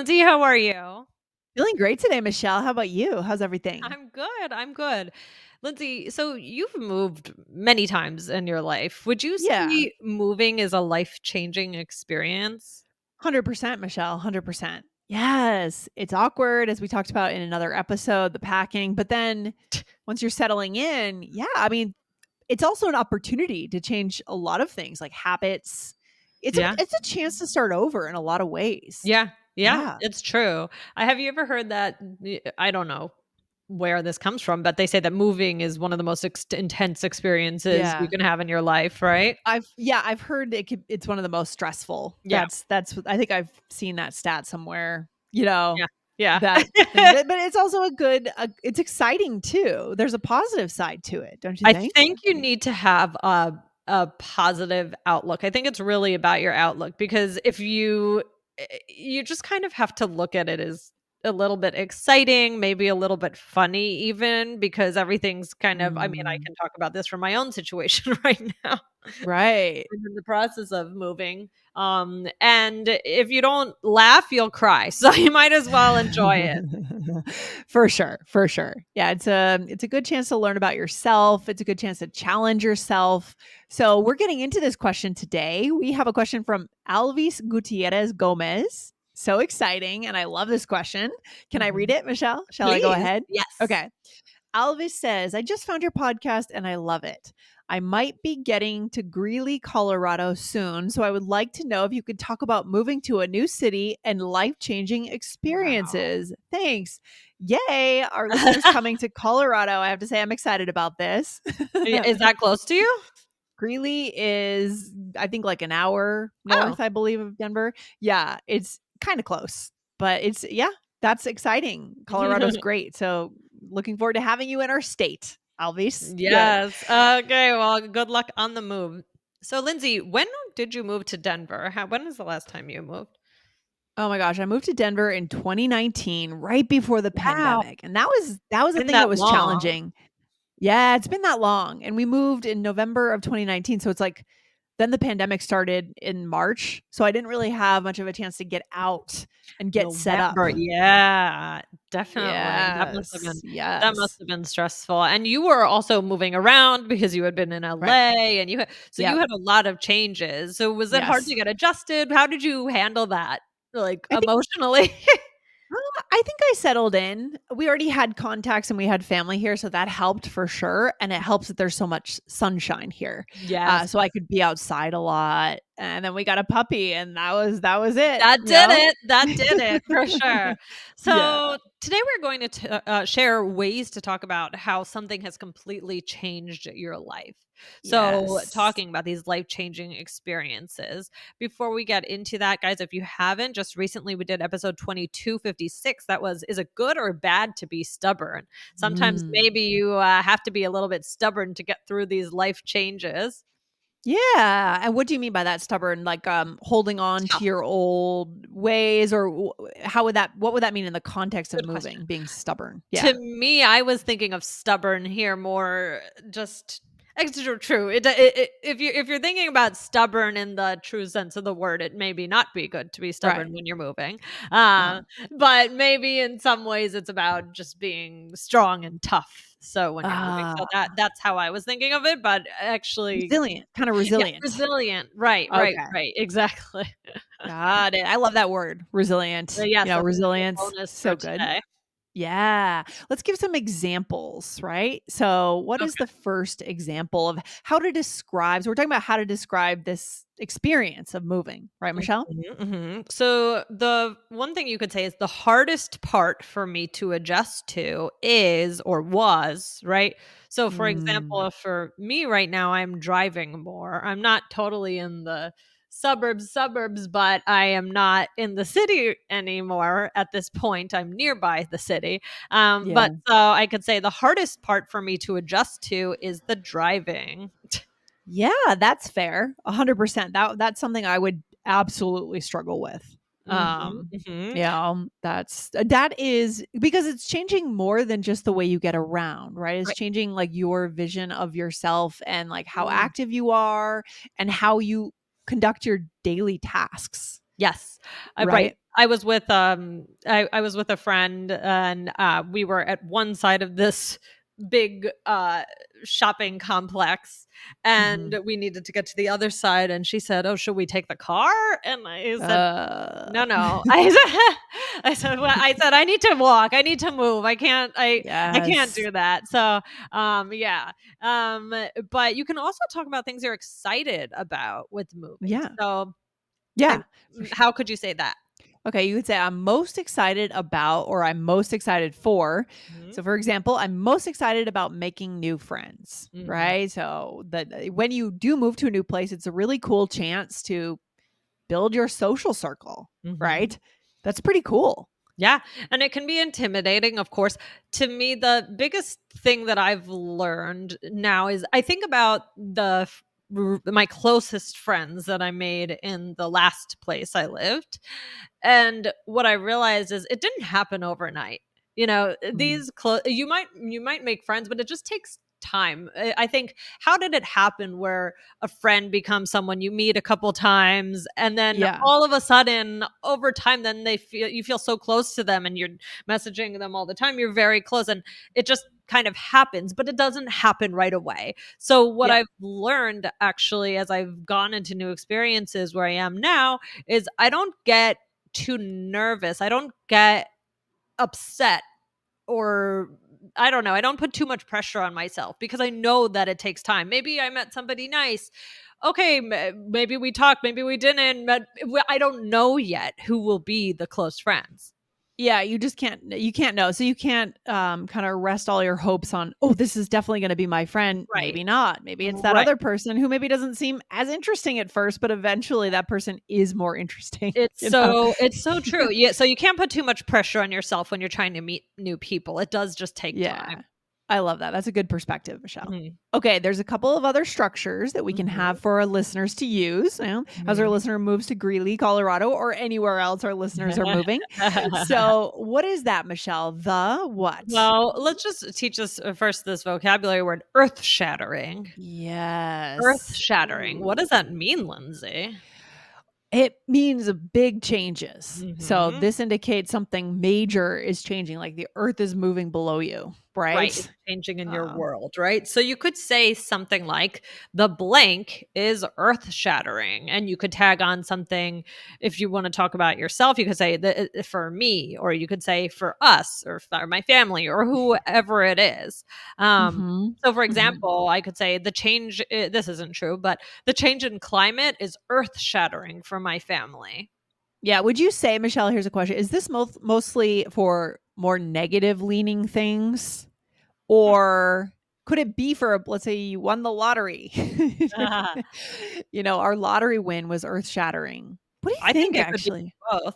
Lindsay. How are you? Feeling great today, Michelle. How about you? How's everything? I'm good. I'm good. Lindsay, so you've moved many times in your life. Would you Yeah, say moving is a life-changing experience? 100%, Michelle, 100%. Yes, it's awkward, as we talked about in another episode, the packing. But then once you're settling in, yeah, I mean, it's also an opportunity to change a lot of things like habits. It's a Yeah. it's a chance to start over in a lot of ways. Yeah. Yeah, Yeah. it's true. Have you ever heard that I don't know where this comes from, but they say that moving is one of the most intense experiences you Yeah. can have in your life, right? I've heard it's one of the most stressful. Yeah. That's what I think I've seen that stat somewhere, you know, Yeah. Yeah. that thing. But it's also it's exciting too. There's a positive side to it, don't you I think? think you need to have a positive outlook. I think it's really about your outlook because if you just kind of have to look at it as a little bit exciting, maybe a little bit funny even because everything's kind of I mean, I Mm, can talk about this from my own situation right now. right. I'm in the process of moving. And if you don't laugh, you'll cry. So you might as well enjoy it. For sure, for sure. Yeah, it's a good chance to learn about yourself. It's a good chance to challenge yourself. So we're getting into this question today. We have a question from Alvis Gutierrez Gomez. So exciting, and I love this question. Can I read Mhm. it, Michelle? Shall I go Please. ahead? Yes. Okay. Alvis says, I just found your podcast and I love it. I might be getting to Greeley, Colorado soon, so I would like to know if you could talk about moving to a new city and life changing Wow. experiences. Thanks. Yay. Our listeners coming to Colorado. I have to say, I'm excited about this. Is that close to you? Greeley is, I think, like an hour Oh. north, I believe, of Denver. Yeah, it's kind of close, but yeah, that's exciting. Colorado's great. So looking forward to having you in our state, Alvis. Good. Yes. Okay, well, good luck on the move. So, Lindsay, when did you move to Denver? When was the last time you moved? Oh my gosh, I moved to Denver in 2019, right before the Wow. pandemic. And that was the Been thing that that was long. challenging. Yeah, it's been that long. And we moved in November of 2019. So it's like then the pandemic started in March. So I didn't really have much of a chance to get out and get set up. November. Yeah, definitely. Yes. That must Yes. have been stressful. And you were also moving around because you had been in Right. LA and you Yep. had a lot of changes. So was it hard to Yes. get adjusted? How did you handle that? Like I think emotionally? I think I settled in. We already had contacts and we had family here, so that helped for sure. And it helps that there's so much sunshine here, Yes. so I could be outside a lot. And then we got a puppy, and that was it. That You did know. it. That did it for sure. Yeah. So today we're going to share ways to talk about how something has completely changed your life. So Yes. talking about these life-changing experiences. Before we get into that, guys, if you haven't, just recently we did episode 2256. That was, is it good or bad to be stubborn? Sometimes Mm. maybe you have to be a little bit stubborn to get through these life changes. Yeah. And what do you mean by that stubborn? Like holding on to Tough. your old ways, or how would that? What would that mean in the context of Good question. moving? Being stubborn. To Yeah. me, I was thinking of stubborn here more just extra true. It if you're thinking about stubborn in the true sense of the word, it maybe not be good to be Right. stubborn when you're moving. Uh-huh. Uh, but maybe in some ways it's about just being strong and tough. So when you're moving, so Ah. that's how I was thinking of it. But actually, Resilient. Kind of yeah, resilient. resilient. Right, right, Okay. right. Exactly. Got it. I love that word, So resilient. yes, that's gonna be a Resilience, bonus for so good. today. Yeah. Let's give some examples, right? So, what is Okay. the first example of how to describe? So, we're talking about how to describe this experience of moving, right, Michelle? Mhm, mhm. So the one thing you could say is the hardest part for me to adjust to is or was, right? So for Mm, example, for me right now, I'm driving more. I'm not totally in the suburbs, but I am not in the city anymore at this point. I'm nearby the city. yeah. But so I could say the hardest part for me to adjust to is the driving. Yeah, that's fair. 100%. That's something I would absolutely struggle with. Mhm, mhm. That is because it's changing more than just the way you get around, right? It's Right. changing like your vision of yourself and like how Mm. active you are and how you conduct your daily tasks. Yes. Right. right? I was with a friend and, we were at one side of this big, shopping complex, and Mhm. we needed to get to the other side, and she said, "Oh, should we take the car?" And I said, Uh, "No, no." I said "I need to walk. I need to move. I can't yes. do that." So, yeah. But you can also talk about things you're excited about with moving. Yeah. So, Yeah, and for sure. how could you say that? Okay, you could say I'm most excited about or I'm most excited for. Mhm, So for example, I'm most excited about making new friends, mhm, right? So that when you do move to a new place, it's a really cool chance to build your social circle, mhm. right? That's pretty cool. Yeah, and it can be intimidating, of course. To me, the biggest thing that I've learned now is I think about my closest friends that I made in the last place I lived. And what I realized is it didn't happen overnight. You know, Mm. you might make friends, but it just takes time. I think, how did it happen where a friend becomes someone you meet a couple times, and then Yeah. all of a sudden over time, then you feel so close to them, and you're messaging them all the time, you're very close, and it just kind of happens, but it doesn't happen right away. So what Yeah. I've learned, actually, as I've gone into new experiences where I am now, is I don't get too nervous. I don't get upset, or I don't know. I don't put too much pressure on myself because I know that it takes time. Maybe I met somebody nice. Okay, maybe we talked, maybe we didn't, but I don't know yet who will be the close friends. Yeah, you can't know. So you can't kind of rest all your hopes on, oh, this is definitely going to be my friend. Right. Maybe not. Maybe it's that Right. other person who maybe doesn't seem as interesting at first, but eventually that person is more interesting, you know. It's so true. Yeah, so you can't put too much pressure on yourself when you're trying to meet new people. It does just take Yeah. time. I love that. That's a good perspective, Michelle. Mhm. Okay, there's a couple of other structures that we can Mhm. have for our listeners to use, as our Mhm. listener moves to Greeley, Colorado, or anywhere else our listeners are moving. So, what is that, Michelle? The what? Well, let's just teach us, first, this vocabulary word, earth-shattering. Yes. Earth-shattering. What does that Ooh. mean, Lindsay? It means big changes. So, Mhm. this indicates something major is changing, like the earth is moving below you, Right, it's right? changing in your Um, world, right? So you could say something like, "The blank is earth-shattering," and you could tag on something. If you wanna talk about yourself, you could say, "For me," or you could say, "For us," or "For my family," or whoever it is. Um, mhm, so, for mhm. example, I could say, this isn't true, but, "The change in climate is earth-shattering for my family." Yeah, would you say, Michelle, here's a question. Is this mostly for more negative leaning things? Hmm. Or could it be for, let's say you won the lottery? You know, our lottery win was earth shattering. What do you I think think, it could be actually? both.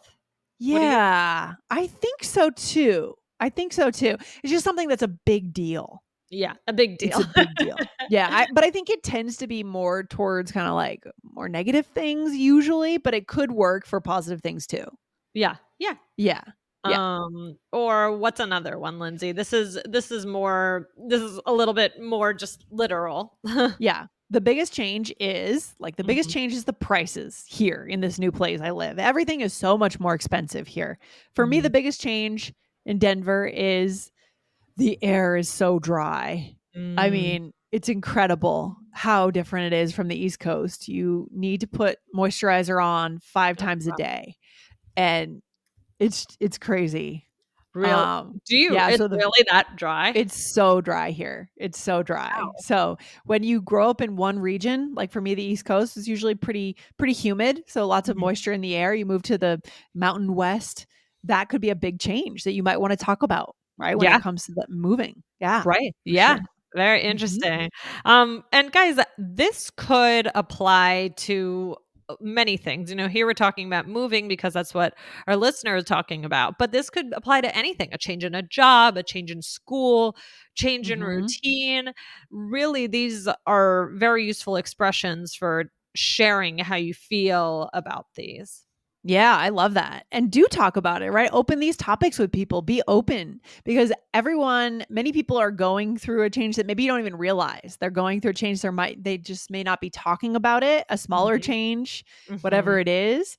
What do you Yeah, I think so too. I think so too. It's just something that's a big deal. Yeah, a big It's deal. a big deal. Yeah, but I think it tends to be more towards kinda like more negative things usually, but it could work for positive things too. Yeah, yeah. Yeah. Yeah. Or what's another one, Lindsay? This is a little bit more just literal. Yeah. The biggest change is like the biggest Mhm, change is the prices here in this new place I live. Everything is so much more expensive here. For me, the mhm, biggest change in Denver is the air is so dry. I mm, mean, it's incredible how different it is from the East Coast. You need to put moisturizer on 5 times a uh-huh. day, and it's crazy. Real Yeah, it's so the really that dry? it's so dry here. It's so dry. Wow. So, when you grow up in one region, like for me, the East Coast is usually pretty humid, so lots of Mhm. moisture in the air. You move to the Mountain West, that could be a big change that you might wanna talk about, right, when it Yeah. comes to the moving. Yeah, Right. for Yeah. sure. Very Mhm. interesting. And guys, this could apply to many things. You know, here we're talking about moving because that's what our listener is talking about, but this could apply to anything: a change in a job, a change in school, change in Mhm. routine. Really, these are very useful expressions for sharing how you feel about these. Yeah, I love that. And do talk about it, right? Open these topics with people. Be open because many people are going through a change that maybe you don't even realize. They're going through a change. They just may not be talking about it, a smaller Mhm. change, Mhm. whatever it is.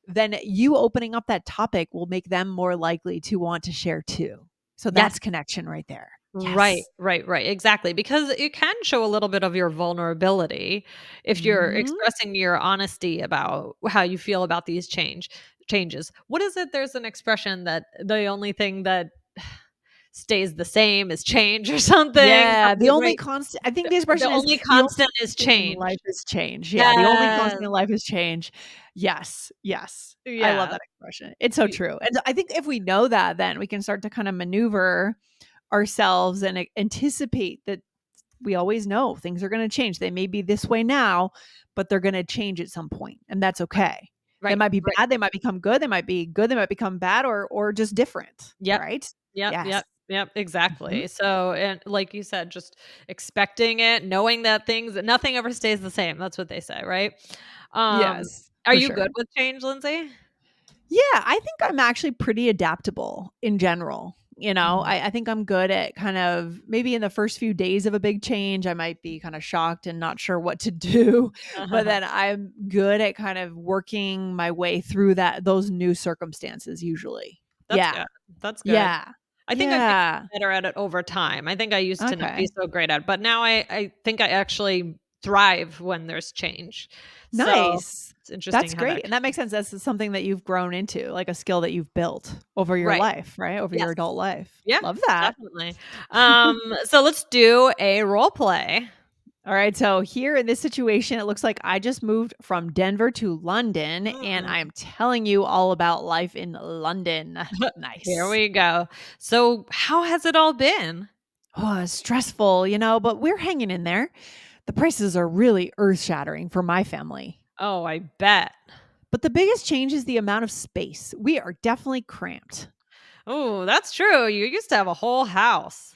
then you opening up that topic will make them more likely to want to share too. So Yes. that's connection right there. Right, Yes. right, right, exactly, because it can show a little bit of your vulnerability if you're Mhm. expressing your honesty about how you feel about these changes. What is it? There's an expression that the only thing that stays the same is change or something. Yeah, the only Right? constant I think the The expression is only the only constant is constant in change. life is change. Yeah, the only Yes. constant in life is change. Yes, yes. I love Yeah. that expression. It's so Y true. And I think if we know that, then we can start to kind of maneuver ourselves and anticipate that we always know things are going to change. They may be this way now, but they're going to change at some point, and that's okay. They Right, might be right. bad, they might become good, they might be good, they might become bad or just different, Yep. right? Yep, Yes. yep, yep, Mhm. exactly. So, and like you said, just expecting it, knowing that things nothing ever stays the same. That's what they say, right? Um, Yes, are for you sure. good with change, Lindsay? Yeah, I think I'm actually pretty adaptable in general. Mhm. I think I'm good at kind of maybe in the first few days of a big change, I might be kind of shocked and not sure what to do. But then I'm good at kind of working my way through those new circumstances usually. That's Yeah. good. That's good. Yeah. I think I've gotten Yeah. better at it over time. I think I used to not be Okay. so great at it, but now I think I actually thrive when there's change. So, Nice. it's interesting That's how that great. And that makes sense. That's something that you've grown into, like a skill that you've built over your Right. life, right? Over Yes. your adult life. Yeah, Love that. definitely. So let's do a role play. All right. So here in this situation, it looks like I just moved from Denver to London, and Mm. I'm telling you all about life in London. Here Nice. we go. So, how has it all been? Oh, it's stressful, but we're hanging in there. The prices are really earth shattering for my family. Oh, I bet. But the biggest change is the amount of space. We are definitely cramped. Oh, that's true. You used to have a whole house.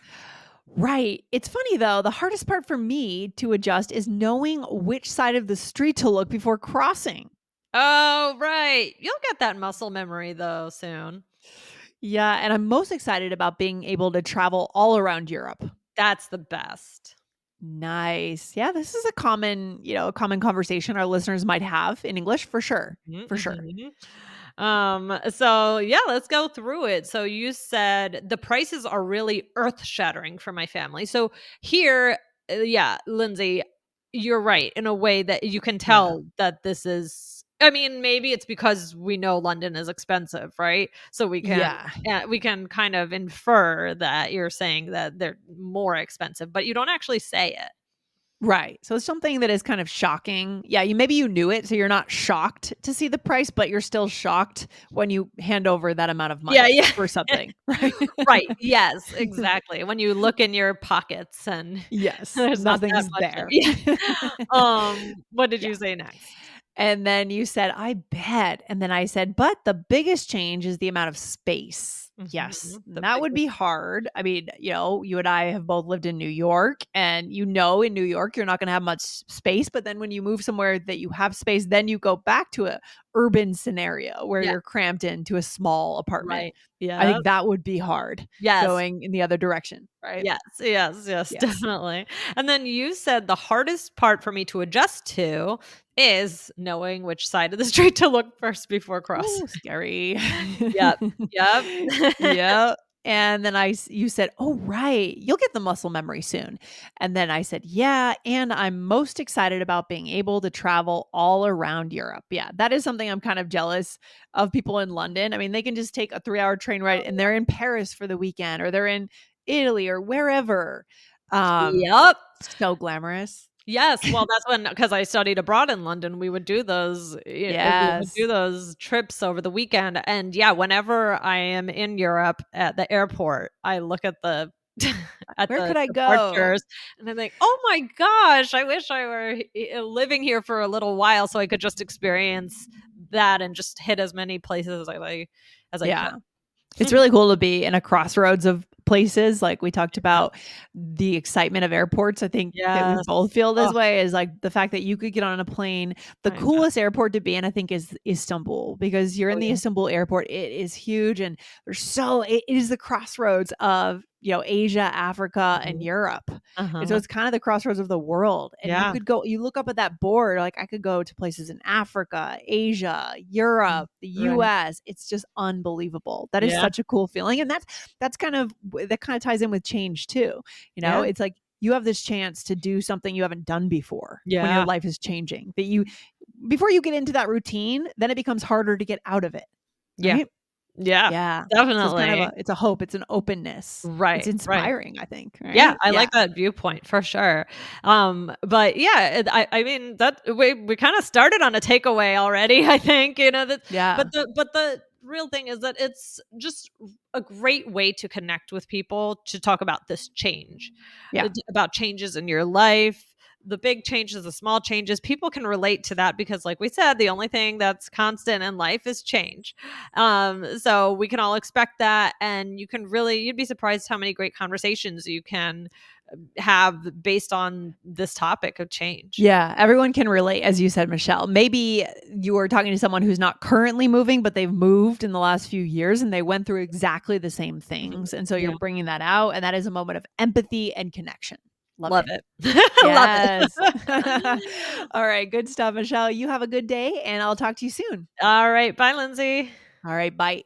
Right. It's funny though, the hardest part for me to adjust is knowing which side of the street to look before crossing. Oh, right. You'll get that muscle memory though soon. Yeah, and I'm most excited about being able to travel all around Europe. That's the best. Nice. Yeah, this is a common conversation our listeners might have in English for sure. For Mhm, sure. mhm. So yeah, let's go through it. So you said the prices are really earth-shattering for my family. So here, yeah, Lindsay, you're right in a way that you can Yeah. tell that this is I mean, maybe it's because we know London is expensive, right? So Yeah. we can kind of infer that you're saying that they're more expensive, but you don't actually say it. Right. So it's something that is kind of shocking. Yeah, maybe you knew it, so you're not shocked to see the price, but you're still shocked when you hand over that amount of Yeah, money yeah. for something, right? Right, yes, exactly. When you look in your pockets and Yes, there's not that nothing's much there. yeah. What did Yeah. you say next? And then you said, "I bet." And then I said, "But the biggest change is the amount of space." Mhm, Yes, mhm, the and that would biggest be hard. I mean, you and I have both lived in New York, and in New York, you're not gonna have much space, but then when you move somewhere that you have space, then you go back to a urban scenario where yeah, you're cramped into a small apartment. right. I Yeah. think that would be hard Yes. going in the other direction, right? Yes, yes, yes, Yes. definitely. And then you said the hardest part for me to adjust to is knowing which side of the street to look first before crossing. Ooh, scary. Yep, yep. Yep. And then you said, "Oh, right. You'll get the muscle memory soon." And then I said, "Yeah, and I'm most excited about being able to travel all around Europe." Yeah, that is something I'm kind of jealous of people in London. I mean, they can just take a 3-hour train ride and they're in Paris for the weekend or they're in Italy or wherever. Um, Yep. so glamorous. Yes, well, that's when because I studied abroad in London, we would do Yes. those trips over the weekend, and yeah, whenever I am in Europe at the airport, I look at the at Where the could I go? departures, and I think, "Oh my gosh, I wish I were living here for a little while so I could just experience that and just hit as many places as I could." Yeah. It's really cool to be in a crossroads of places, like, we talked Yeah. about the excitement of airports, I think that we Yes. both feel this Oh, way is, like, the fact that you could get on a plane. The I know. coolest airport to be in, I think, is Istanbul, because you're Oh, in the yeah. Istanbul airport, it is huge, and it is the crossroads of Asia, Africa, and Mhm. Europe. And so Uh-huh. it's kind of the crossroads of the world. And Yeah. you look up at that board, like I could go to places in Africa, Asia, Mm. Europe, the Right. US. It's just unbelievable. That is Yeah. such a cool feeling. And that kind of ties in with change too. Yeah. It's like you have this chance to do something you haven't done before when your Yeah. life is changing. Before you get into that routine, then it becomes harder to get out of it. Yeah. Right? Yeah. Yeah. So it's kind of Definitely. it's a hope, it's an openness. It's Right. Right. inspiring, I think, Yeah, right? I Yeah. like that viewpoint for sure. But yeah, I mean that we kind of started on a takeaway already. I think that, Yeah. but the real thing is that it's just a great way to connect with people to talk about this change, Yeah. about changes in your life. The big changes, the small changes, people can relate to that because, like we said, the only thing that's constant in life is change. So we can all expect that, and you'd be surprised how many great conversations you can have based on this topic of change. Yeah, everyone can relate, as you said, Michelle. Maybe you are talking to someone who's not currently moving, but they've moved in the last few years and they went through exactly the same Mhm. things. And so you're Yeah, bringing that out, and that is a moment of empathy and connection. Love love it. it. Love Yes. it. All right. Good stuff, Michelle. You have a good day, and I'll talk to you soon. All right, bye, Lindsay. All right. Bye.